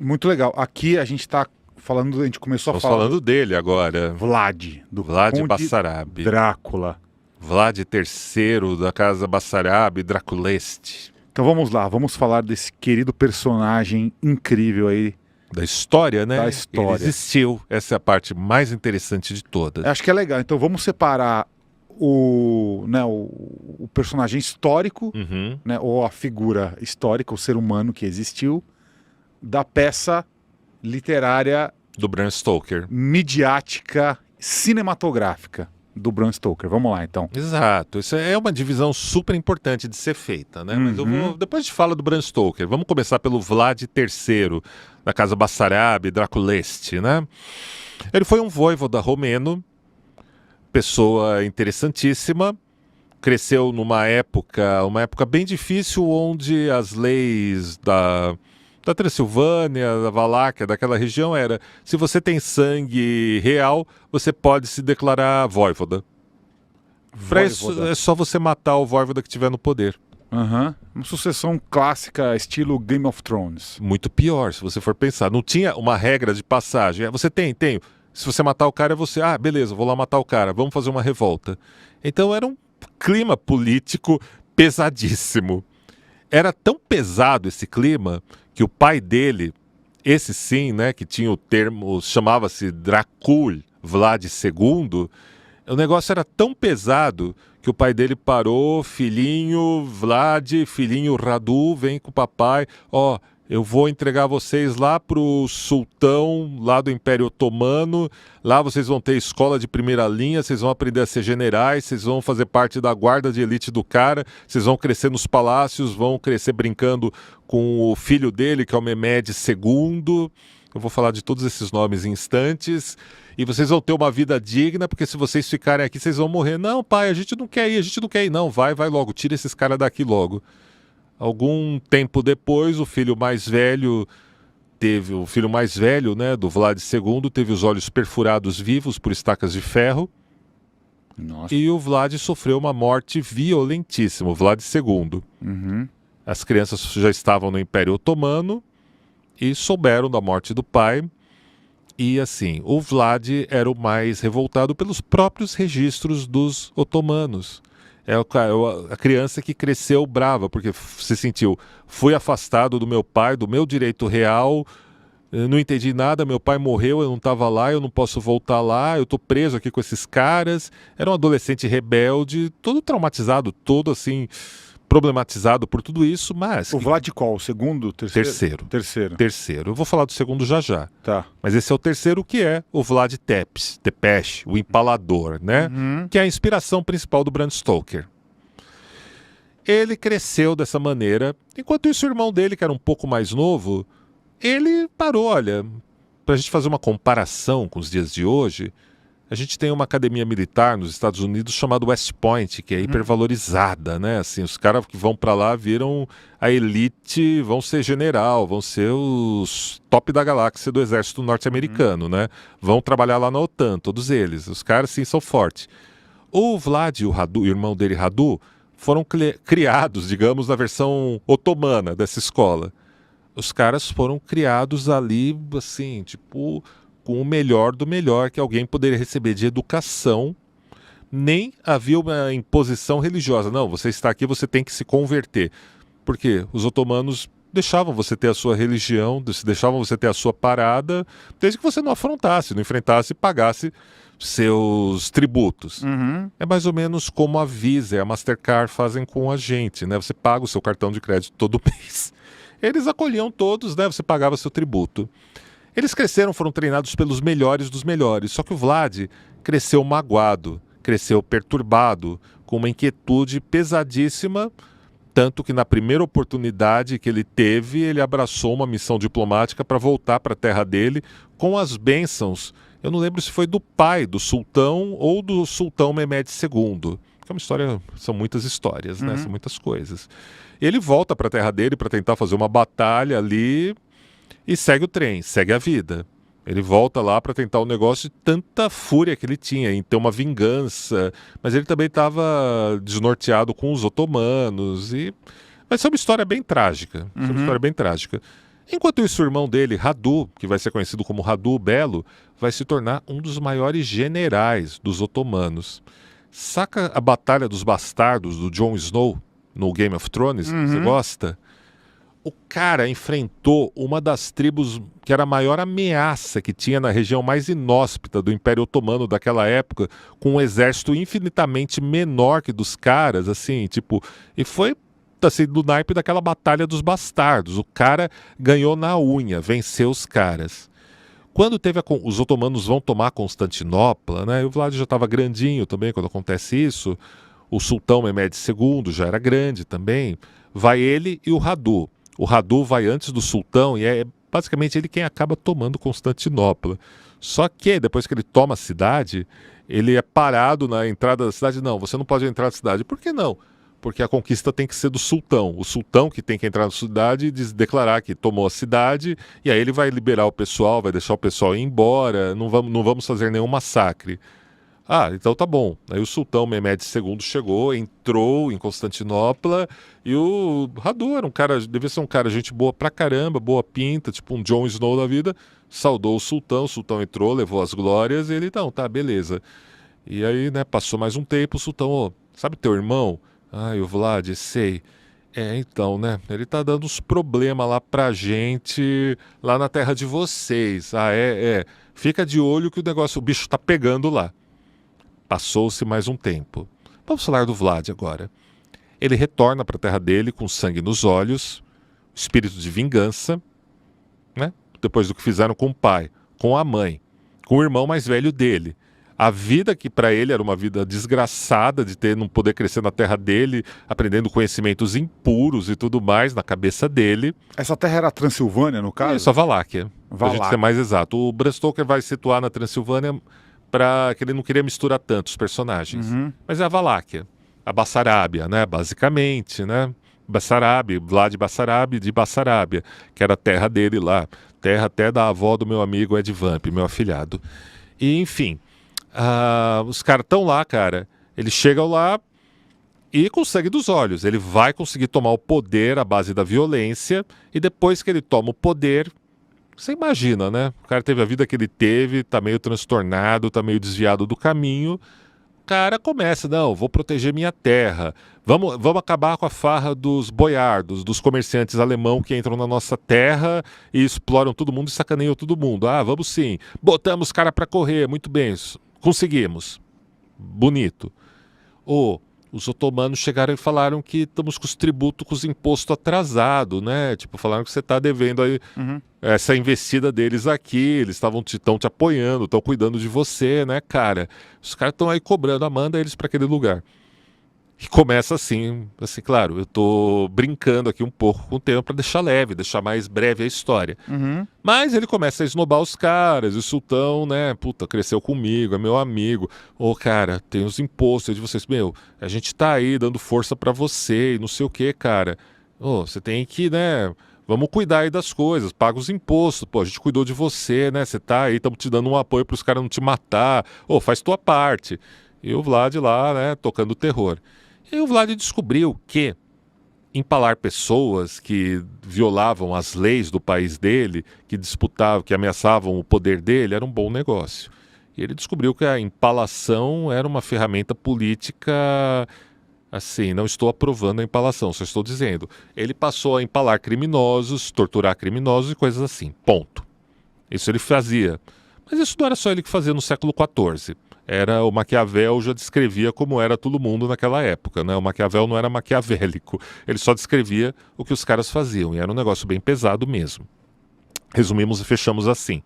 Muito legal. Aqui a gente tá falando, a gente começou a Estamos falar falando dele agora. do Vlad, do Vlad Conde Bassarab. Drácula. Vlad III da casa Bassarab Draculeste. Então vamos lá, vamos falar desse querido personagem incrível aí. Da história, né? Da história. Ele existiu. Essa é a parte mais interessante de todas. Acho que é legal. Então vamos separar o personagem histórico, Uhum. né, ou a figura histórica, o ser humano que existiu, da peça literária Do Bram Stoker. midiática cinematográfica do Bram Stoker. Vamos lá, então. Exato. Isso é uma divisão super importante de ser feita, né? Mas depois a gente fala do Bram Stoker. Vamos começar pelo Vlad III, da casa Bassarab Draculeste, né? Ele foi um voivoda romeno, pessoa interessantíssima, cresceu numa época bem difícil, onde as leis da Transilvânia, da Valáquia, daquela região era: se você tem sangue real, você pode se declarar voivoda. Para isso Voivoda. é só você matar o voivoda que estiver no poder. Aham. Uma sucessão clássica, estilo Game of Thrones. Muito pior, se você for pensar. Não tinha uma regra de passagem. Você tenho. Se você matar o cara, você... Ah, beleza, vou lá matar o cara. Vamos fazer uma revolta. Então era um clima político pesadíssimo. Era tão pesado esse clima que o pai dele, esse sim, né, que tinha o termo, chamava-se Dracul Vlad II, o negócio era tão pesado que o pai dele parou: filhinho Vlad, filhinho Radu, vem com o papai, ó, eu vou entregar vocês lá pro sultão lá do Império Otomano, lá vocês vão ter escola de primeira linha, vocês vão aprender a ser generais, vocês vão fazer parte da guarda de elite do cara, vocês vão crescer nos palácios, vão crescer brincando com o filho dele, que é o Mehmed II. Eu vou falar de todos esses nomes em instantes. E vocês vão ter uma vida digna, porque se vocês ficarem aqui, vocês vão morrer. Não, pai, a gente não quer ir. Não, vai logo, tira esses caras daqui logo. Algum tempo depois, o filho mais velho, né, do Vlad II, teve os olhos perfurados vivos por estacas de ferro. Nossa. E o Vlad sofreu uma morte violentíssima, o Vlad II. Uhum. As crianças já estavam no Império Otomano e souberam da morte do pai. E assim, o Vlad era o mais revoltado pelos próprios registros dos otomanos. É a criança que cresceu brava, porque se sentiu: fui afastado do meu pai, do meu direito real, eu não entendi nada, meu pai morreu, eu não estava lá, eu não posso voltar lá, eu estou preso aqui com esses caras. Era um adolescente rebelde, todo traumatizado, todo assim, problematizado por tudo isso, mas... O Vlad qual? O segundo? Terceiro? Terceiro. Eu vou falar do segundo já. Tá. Mas esse é o terceiro, que é o Vlad Tepes, o Empalador, né? Uhum. Que é a inspiração principal do Bram Stoker. Ele cresceu dessa maneira, enquanto isso o irmão dele, que era um pouco mais novo, ele parou, olha, pra gente fazer uma comparação com os dias de hoje, a gente tem uma academia militar nos Estados Unidos chamada West Point, que é hipervalorizada, né? Assim, os caras que vão para lá viram a elite, vão ser general, vão ser os top da galáxia do exército norte-americano, né? Vão trabalhar lá na OTAN, todos eles. Os caras, sim, são fortes. O Vlad e o Radu, o irmão dele, Radu, foram criados, digamos, na versão otomana dessa escola. Os caras foram criados ali, assim, tipo, com o melhor do melhor que alguém poderia receber de educação. Nem havia uma imposição religiosa. Não, você está aqui, você tem que se converter. Porque os otomanos deixavam você ter a sua religião, deixavam você ter a sua parada, desde que você não afrontasse, não enfrentasse e pagasse seus tributos. Uhum. É mais ou menos como a Visa e a Mastercard fazem com a gente, né? Você paga o seu cartão de crédito todo mês. Eles acolhiam todos, né? Você pagava seu tributo. Eles cresceram, foram treinados pelos melhores dos melhores. Só que o Vlad cresceu magoado, cresceu perturbado, com uma inquietude pesadíssima, tanto que na primeira oportunidade que ele teve, ele abraçou uma missão diplomática para voltar para a terra dele com as bênçãos. Eu não lembro se foi do pai do sultão ou do sultão Mehmed II. Porque é uma história, são muitas histórias, né? São muitas coisas. Ele volta para a terra dele para tentar fazer uma batalha ali e segue o trem, segue a vida. Ele volta lá para tentar um negócio de tanta fúria que ele tinha em ter uma vingança, mas ele também estava desnorteado com os otomanos. Mas é uma história bem trágica. É uma história bem trágica. Enquanto isso, o irmão dele, Radu, que vai ser conhecido como Radu Belo, vai se tornar um dos maiores generais dos otomanos. Saca a Batalha dos Bastardos do Jon Snow no Game of Thrones? Você gosta? O cara enfrentou uma das tribos que era a maior ameaça que tinha na região mais inóspita do Império Otomano daquela época, com um exército infinitamente menor que dos caras, assim, tipo, e foi assim, do naipe daquela Batalha dos Bastardos. O cara ganhou na unha, venceu os caras. Quando os otomanos vão tomar Constantinopla, né? E o Vlad já estava grandinho também quando acontece isso. O sultão Mehmed II já era grande também. Vai ele e o Radu. O Radu vai antes do sultão e é basicamente ele quem acaba tomando Constantinopla. Só que depois que ele toma a cidade, ele é parado na entrada da cidade. Não, você não pode entrar na cidade. Por que não? Porque a conquista tem que ser do sultão. O sultão que tem que entrar na cidade e declarar que tomou a cidade, e aí ele vai liberar o pessoal, vai deixar o pessoal ir embora, não vamos fazer nenhum massacre. Ah, então tá bom. Aí o sultão Mehmed II chegou, entrou em Constantinopla, e o Radu era um cara, devia ser um cara, gente boa pra caramba, boa pinta, tipo um Jon Snow da vida, saudou o sultão entrou, levou as glórias, e ele, então, tá, beleza. E aí, né, passou mais um tempo, o sultão, ô, sabe teu irmão? Ai, o Vlad, sei. Então, né? Ele tá dando uns problemas lá pra gente, lá na terra de vocês. Fica de olho que o bicho tá pegando lá. Passou-se mais um tempo. Vamos falar do Vlad agora. Ele retorna pra terra dele com sangue nos olhos, espírito de vingança, né? Depois do que fizeram com o pai, com a mãe, com o irmão mais velho dele. A vida que para ele era uma vida desgraçada de não poder crescer na terra dele, aprendendo conhecimentos impuros e tudo mais na cabeça dele. Essa terra era a Transilvânia, no caso? Isso, a Valáquia. Pra gente ser mais exato. O Bram Stoker vai situar na Transilvânia para que ele não queria misturar tanto os personagens. Mas é a Valáquia. A Bassarábia, né? Basicamente, né? Bassarab, Vlad Bassarab de Bassarábia, que era a terra dele lá. Terra até da avó do meu amigo Ed Vamp, meu afilhado. E, enfim... os caras estão lá, cara. Eles chegam lá e com sangue dos olhos. Ele vai conseguir tomar o poder à base da violência. E depois que ele toma o poder, você imagina, né? O cara teve a vida que ele teve, tá meio transtornado, tá meio desviado do caminho. O cara começa, não, vou proteger minha terra. Vamos acabar com a farra dos boiardos, dos comerciantes alemão que entram na nossa terra e exploram todo mundo e sacaneiam todo mundo. Ah, vamos sim. Botamos cara pra correr, muito bem. Conseguimos. Bonito. Os otomanos chegaram e falaram que estamos com os tributos, com os impostos atrasados, né? Tipo, falaram que você está devendo aí essa investida deles aqui, eles estão te apoiando, estão cuidando de você, né, cara? Os caras estão aí cobrando, manda eles para aquele lugar. E começa assim, claro, eu tô brincando aqui um pouco com o tema para deixar leve, deixar mais breve a história. Mas ele começa a esnobar os caras, e o sultão, né, puta, cresceu comigo, é meu amigo. Cara, tem os impostos de vocês, meu, a gente tá aí dando força para você e não sei o que, cara. Você tem que, né, vamos cuidar aí das coisas, paga os impostos, pô, a gente cuidou de você, né, você tá aí, estamos te dando um apoio pros caras não te matar, faz tua parte. E o Vlad lá, né, tocando terror. E o Vlad descobriu que empalar pessoas que violavam as leis do país dele, que disputavam, que ameaçavam o poder dele, era um bom negócio. E ele descobriu que a empalação era uma ferramenta política, assim, não estou aprovando a empalação, só estou dizendo. Ele passou a empalar criminosos, torturar criminosos e coisas assim, ponto. Isso ele fazia. Mas isso não era só ele que fazia no século XIV. O Maquiavel já descrevia como era todo mundo naquela época, né? O Maquiavel não era maquiavélico, ele só descrevia o que os caras faziam, e era um negócio bem pesado mesmo. Resumimos e fechamos assim.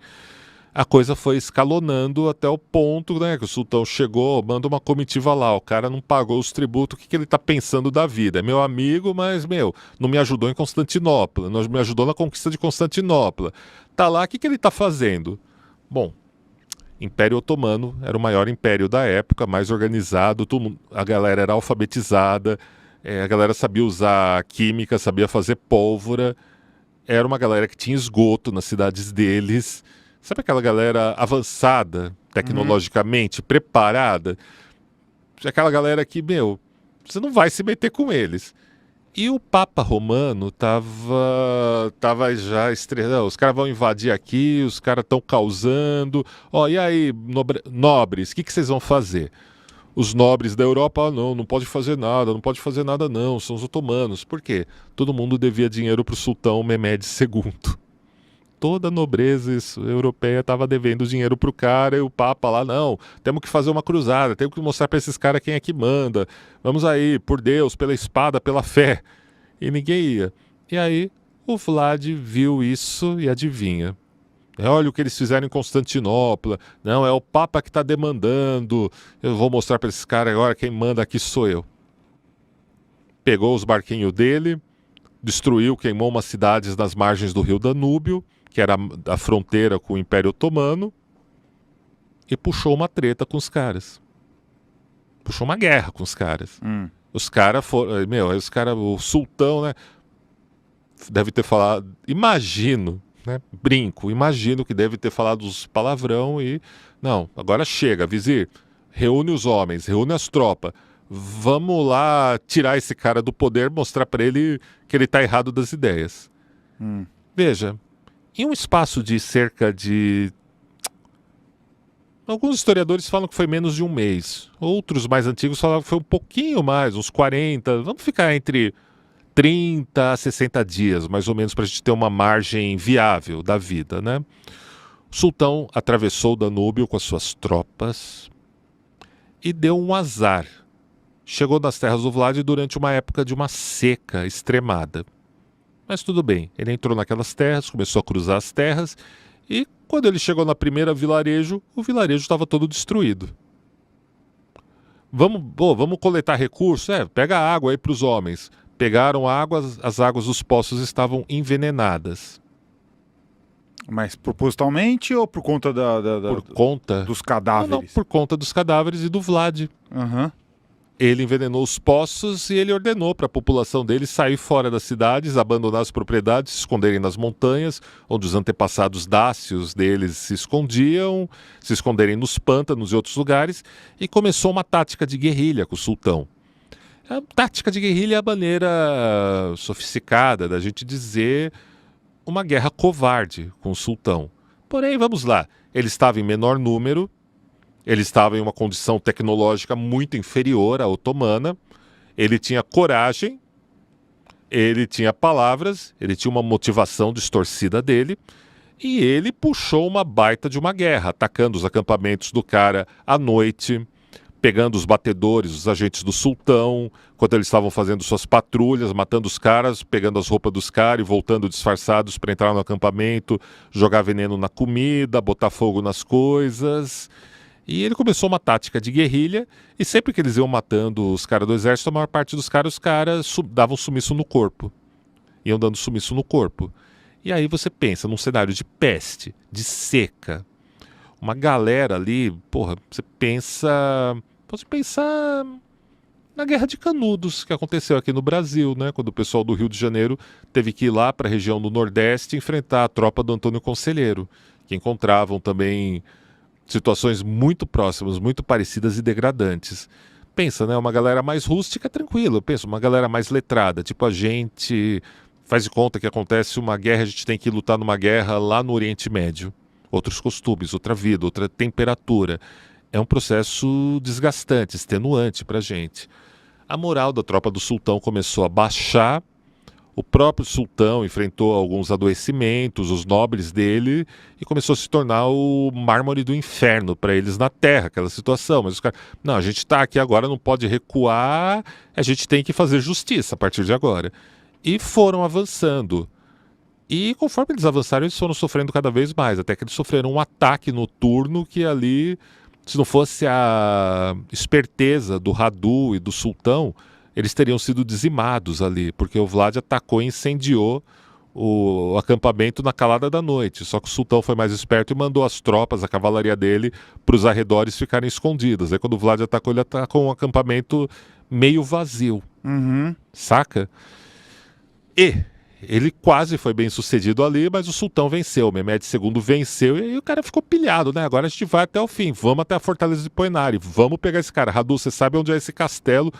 A coisa foi escalonando até o ponto, né, que o sultão chegou, manda uma comitiva lá, o cara não pagou os tributos, o que ele tá pensando da vida? É meu amigo, mas, não me ajudou em Constantinopla, não me ajudou na conquista de Constantinopla. Tá lá, o que ele tá fazendo? Bom, Império Otomano era o maior império da época, mais organizado, a galera era alfabetizada, a galera sabia usar química, sabia fazer pólvora, era uma galera que tinha esgoto nas cidades deles. Sabe aquela galera avançada, tecnologicamente, preparada? Aquela galera que, você não vai se meter com eles. E o Papa Romano tava já estreando. Os caras vão invadir aqui, os caras estão causando. Ó, e aí, nobres, o que vocês vão fazer? Os nobres da Europa, não pode fazer nada, não pode fazer nada não, são os otomanos. Por quê? Todo mundo devia dinheiro pro sultão Mehmed II. Toda a nobreza europeia estava devendo dinheiro pro cara e o Papa lá, não, temos que fazer uma cruzada, temos que mostrar para esses caras quem é que manda. Vamos aí, por Deus, pela espada, pela fé. E ninguém ia. E aí o Vlad viu isso e adivinha. Olha o que eles fizeram em Constantinopla. Não, é o Papa que está demandando. Eu vou mostrar para esses caras agora, quem manda aqui sou eu. Pegou os barquinhos dele, destruiu, queimou umas cidades nas margens do rio Danúbio, que era a fronteira com o Império Otomano, e puxou uma treta com os caras. Puxou uma guerra com os caras. Os caras foram... o sultão, né? Deve ter falado... Imagino... Né? Brinco, imagino que deve ter falado os palavrão e... Não, agora chega, vizir. Reúne os homens, reúne as tropas. Vamos lá tirar esse cara do poder, mostrar para ele que ele tá errado das ideias. Veja, em um espaço de cerca de... Alguns historiadores falam que foi menos de um mês. Outros mais antigos falavam que foi um pouquinho mais, uns 40. Vamos ficar entre 30 a 60 dias, mais ou menos, para a gente ter uma margem viável da vida, né? O sultão atravessou o Danúbio com as suas tropas e deu um azar. Chegou nas terras do Vlad durante uma época de uma seca extremada. Mas tudo bem, ele entrou naquelas terras, começou a cruzar as terras e quando ele chegou na primeira vilarejo, o vilarejo estava todo destruído. Vamos coletar recursos? Pega água aí para os homens. Pegaram água, as águas dos poços estavam envenenadas. Mas propositalmente ou por conta dos cadáveres? Não, por conta dos cadáveres e do Vlad. Ele envenenou os poços e ele ordenou para a população dele sair fora das cidades, abandonar as propriedades, se esconderem nas montanhas, onde os antepassados dácios deles se escondiam, se esconderem nos pântanos e outros lugares, e começou uma tática de guerrilha com o sultão. A tática de guerrilha é a maneira sofisticada da gente dizer uma guerra covarde com o sultão. Porém, vamos lá, ele estava em menor número, ele estava em uma condição tecnológica muito inferior à otomana, ele tinha coragem, ele tinha palavras, ele tinha uma motivação distorcida dele, e ele puxou uma baita de uma guerra, atacando os acampamentos do cara à noite, pegando os batedores, os agentes do sultão, quando eles estavam fazendo suas patrulhas, matando os caras, pegando as roupas dos caras e voltando disfarçados para entrar no acampamento, jogar veneno na comida, botar fogo nas coisas. E ele começou uma tática de guerrilha, e sempre que eles iam matando os caras do exército, a maior parte dos caras, os caras davam sumiço no corpo. Iam dando sumiço no corpo. E aí você pensa num cenário de peste, de seca, uma galera ali, você pode pensar na Guerra de Canudos, que aconteceu aqui no Brasil, né? Quando o pessoal do Rio de Janeiro teve que ir lá para a região do Nordeste enfrentar a tropa do Antônio Conselheiro, que encontravam também situações muito próximas, muito parecidas e degradantes. Pensa, né? Uma galera mais rústica, tranquilo. Pensa, uma galera mais letrada, tipo a gente faz de conta que acontece uma guerra, a gente tem que lutar numa guerra lá no Oriente Médio. Outros costumes, outra vida, outra temperatura. É um processo desgastante, extenuante para a gente. A moral da tropa do sultão começou a baixar. O próprio sultão enfrentou alguns adoecimentos, os nobres dele, e começou a se tornar o mármore do inferno para eles na terra, aquela situação. Mas os caras, não, a gente está aqui agora, não pode recuar, a gente tem que fazer justiça a partir de agora. E foram avançando. E conforme eles avançaram, eles foram sofrendo cada vez mais, até que eles sofreram um ataque noturno que ali, se não fosse a esperteza do Radu e do sultão, eles teriam sido dizimados ali, porque o Vlad atacou e incendiou o acampamento na calada da noite. Só que o sultão foi mais esperto e mandou as tropas, a cavalaria dele, para os arredores ficarem escondidas. Aí quando o Vlad atacou, ele atacou um acampamento meio vazio. Saca? E ele quase foi bem sucedido ali, mas o sultão venceu, o Mehmed II venceu, e aí o cara ficou pilhado, né? Agora a gente vai até o fim, vamos até a Fortaleza de Poenari, vamos pegar esse cara. Radu, você sabe onde é esse castelo?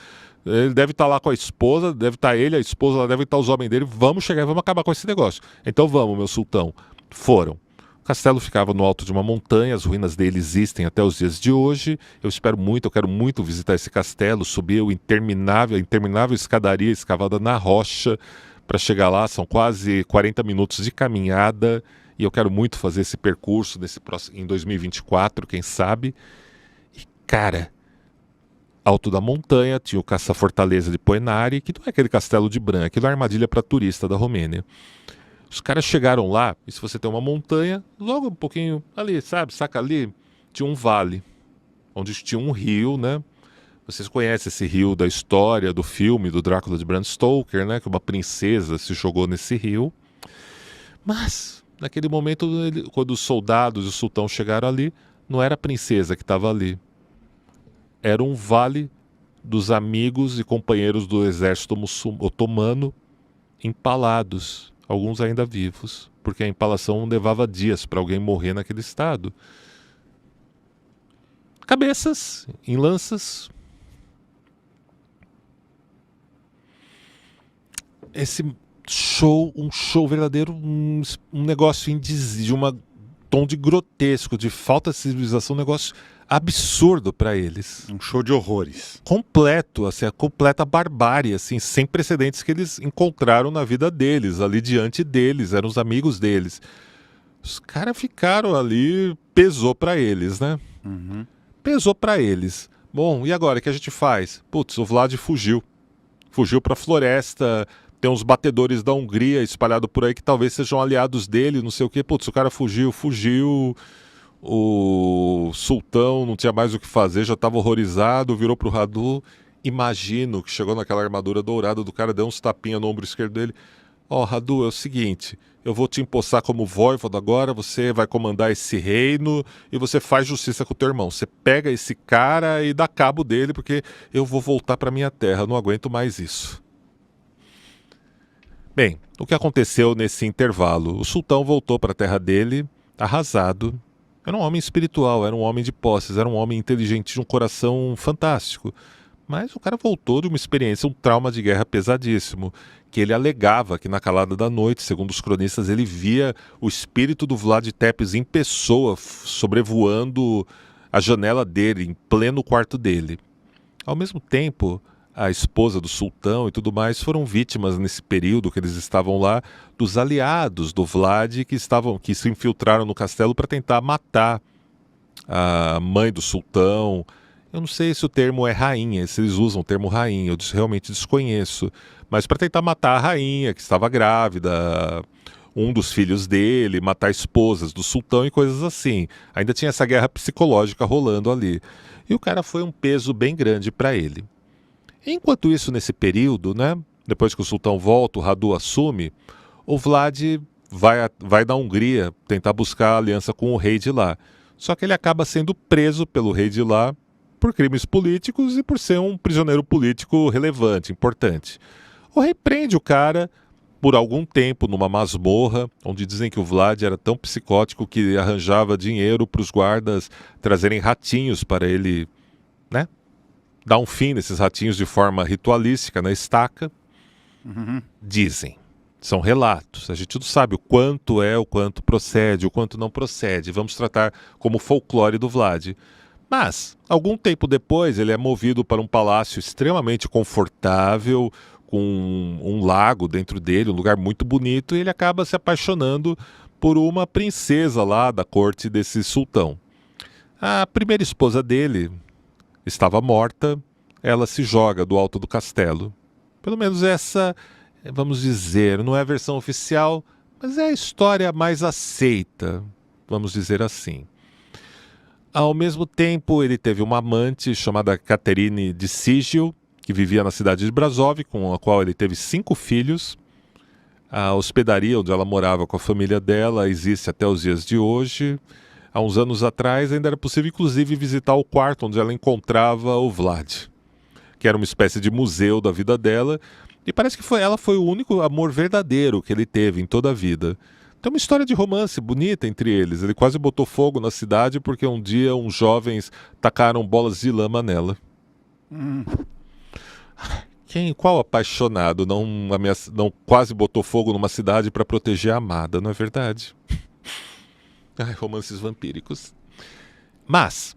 Ele deve estar lá com a esposa, deve estar ele, a esposa, lá devem estar os homens dele, vamos chegar e vamos acabar com esse negócio. Então vamos, meu sultão. Foram. O castelo ficava no alto de uma montanha, as ruínas dele existem até os dias de hoje. Eu espero muito, eu quero muito visitar esse castelo, subir a interminável escadaria escavada na rocha para chegar lá. São quase 40 minutos de caminhada e eu quero muito fazer esse percurso em 2024, quem sabe. E, cara, alto da montanha tinha o Caça-Fortaleza de Poenari, que não é aquele castelo de Bran, aquilo é uma armadilha para turista da Romênia. Os caras chegaram lá, e se você tem uma montanha, logo um pouquinho ali, sabe, saca ali, tinha um vale, onde tinha um rio, né? Vocês conhecem esse rio da história, do filme, do Drácula de Bram Stoker, né? Que uma princesa se jogou nesse rio. Mas, naquele momento, quando os soldados e o sultão chegaram ali, não era a princesa que estava ali. Era um vale dos amigos e companheiros do exército otomano empalados. Alguns ainda vivos, porque a empalação levava dias para alguém morrer naquele estado. Cabeças em lanças. Esse show, um show verdadeiro, um negócio de um tom de grotesco, de falta de civilização, um negócio absurdo para eles. Um show de horrores. Completo, assim, a completa barbárie, assim, sem precedentes que eles encontraram na vida deles, ali diante deles, eram os amigos deles. Os caras ficaram ali, pesou para eles, né? Uhum. Pesou para eles. Bom, e agora, o que a gente faz? Putz, o Vlad fugiu. Fugiu pra floresta, tem uns batedores da Hungria espalhados por aí que talvez sejam aliados dele, não sei o quê. Putz, o cara fugiu. O sultão não tinha mais o que fazer, já estava horrorizado, virou pro Radu. Imagino que chegou naquela armadura dourada do cara, deu uns tapinhas no ombro esquerdo dele. Ó, Radu, é o seguinte, eu vou te empossar como voivoda agora, você vai comandar esse reino e você faz justiça com o teu irmão. Você pega esse cara e dá cabo dele, porque eu vou voltar para minha terra, não aguento mais isso. Bem, o que aconteceu nesse intervalo? O sultão voltou para a terra dele, arrasado. Era um homem espiritual, era um homem de posses, era um homem inteligente, de um coração fantástico. Mas o cara voltou de uma experiência, um trauma de guerra pesadíssimo, que ele alegava que na calada da noite, segundo os cronistas, ele via o espírito do Vlad Tepes em pessoa sobrevoando a janela dele, em pleno quarto dele. Ao mesmo tempo, a esposa do sultão e tudo mais foram vítimas nesse período que eles estavam lá dos aliados do Vlad que se infiltraram no castelo para tentar matar a mãe do sultão. Eu não sei se o termo é rainha, se eles usam o termo rainha, eu realmente desconheço. Mas para tentar matar a rainha, que estava grávida, um dos filhos dele, matar esposas do sultão e coisas assim. Ainda tinha essa guerra psicológica rolando ali. E o cara foi um peso bem grande para ele. Enquanto isso, nesse período, né, depois que o sultão volta, o Radu assume, o Vlad vai da Hungria tentar buscar a aliança com o rei de lá. Só que ele acaba sendo preso pelo rei de lá por crimes políticos e por ser um prisioneiro político relevante, importante. O rei prende o cara por algum tempo numa masmorra, onde dizem que o Vlad era tão psicótico que arranjava dinheiro para os guardas trazerem ratinhos para ele, né, dar um fim nesses ratinhos de forma ritualística na estaca. Uhum. Dizem. São relatos. A gente não sabe o quanto é, o quanto procede, o quanto não procede. Vamos tratar como folclore do Vlad. Mas, algum tempo depois, ele é movido para um palácio extremamente confortável, com um lago dentro dele, um lugar muito bonito, e ele acaba se apaixonando por uma princesa lá da corte desse sultão. A primeira esposa dele estava morta, ela se joga do alto do castelo. Pelo menos essa, vamos dizer, não é a versão oficial, mas é a história mais aceita, vamos dizer assim. Ao mesmo tempo, ele teve uma amante chamada Caterine de Sigil, que vivia na cidade de Brasov, com a qual ele teve 5 filhos. A hospedaria onde ela morava com a família dela existe até os dias de hoje. Há uns anos atrás ainda era possível, inclusive, visitar o quarto onde ela encontrava o Vlad, que era uma espécie de museu da vida dela. E parece que ela foi o único amor verdadeiro que ele teve em toda a vida. Tem uma história de romance bonita entre eles. Ele quase botou fogo na cidade porque um dia uns jovens tacaram bolas de lama nela. Qual apaixonado não quase botou fogo numa cidade para proteger a amada, não é verdade? Ai, romances vampíricos. Mas,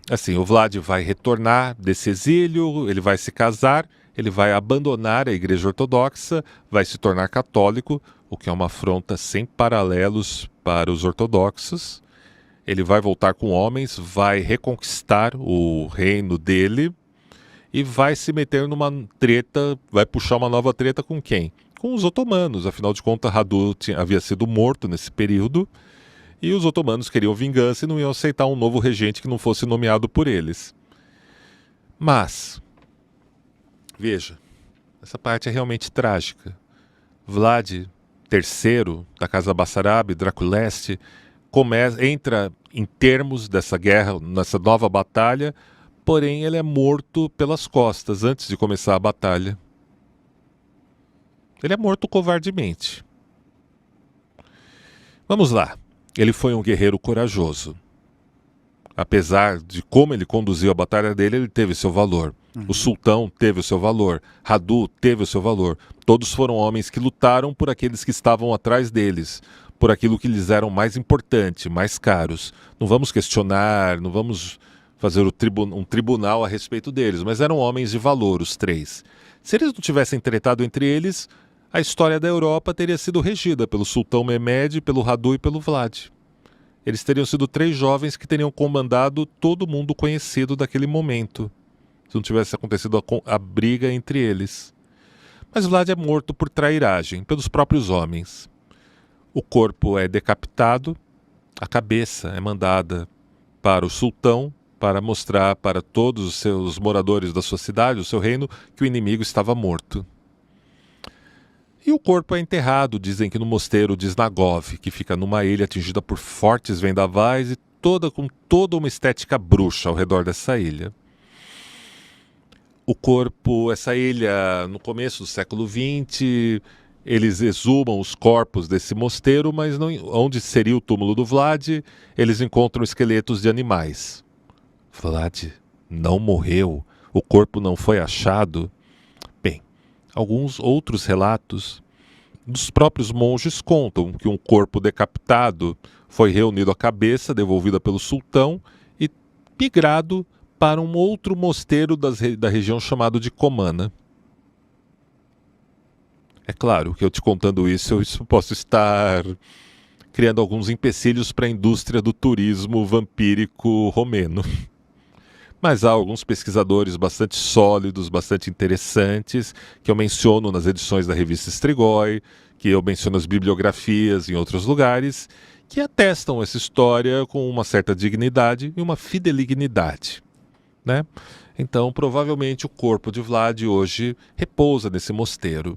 assim, o Vlad vai retornar desse exílio, ele vai se casar, ele vai abandonar a igreja ortodoxa, vai se tornar católico, o que é uma afronta sem paralelos para os ortodoxos. Ele vai voltar com homens, vai reconquistar o reino dele e vai se meter numa treta, vai puxar uma nova treta com quem? Com os otomanos. Afinal de contas, Radu havia sido morto nesse período e os otomanos queriam vingança e não iam aceitar um novo regente que não fosse nomeado por eles. Mas, veja, essa parte é realmente trágica. Vlad III, da Casa Bassarábe, Draculeste, entra em termos dessa guerra, nessa nova batalha, porém ele é morto pelas costas antes de começar a batalha. Ele é morto covardemente. Vamos lá. Ele foi um guerreiro corajoso. Apesar de como ele conduziu a batalha dele, ele teve seu valor. O sultão teve o seu valor. Radu teve o seu valor. Todos foram homens que lutaram por aqueles que estavam atrás deles, por aquilo que lhes eram mais importante, mais caros. Não vamos questionar, não vamos fazer um tribunal a respeito deles, mas eram homens de valor, os três. Se eles não tivessem tretado entre eles, a história da Europa teria sido regida pelo sultão Mehmed, pelo Radu e pelo Vlad. Eles teriam sido três jovens que teriam comandado todo mundo conhecido daquele momento, se não tivesse acontecido a briga entre eles. Mas Vlad é morto por trairagem, pelos próprios homens. O corpo é decapitado, a cabeça é mandada para o sultão, para mostrar para todos os seus moradores da sua cidade, o seu reino, que o inimigo estava morto. E o corpo é enterrado, dizem que no mosteiro de Snagov, que fica numa ilha atingida por fortes vendavais e com toda uma estética bruxa ao redor dessa ilha. O corpo, essa ilha, no começo do século XX, eles exumam os corpos desse mosteiro, mas não, onde seria o túmulo do Vlad, eles encontram esqueletos de animais. Vlad não morreu, o corpo não foi achado. Bem, alguns outros relatos dos próprios monges contam que um corpo decapitado foi reunido à cabeça, devolvida pelo sultão e migrado para um outro mosteiro da região chamado de Comana. É claro que eu te contando isso, eu posso estar criando alguns empecilhos para a indústria do turismo vampírico romeno. Mas há alguns pesquisadores bastante sólidos, bastante interessantes, que eu menciono nas edições da revista Strigoi, que eu menciono as bibliografias em outros lugares, que atestam essa história com uma certa dignidade e uma fidelignidade, né? Então, provavelmente o corpo de Vlad hoje repousa nesse mosteiro.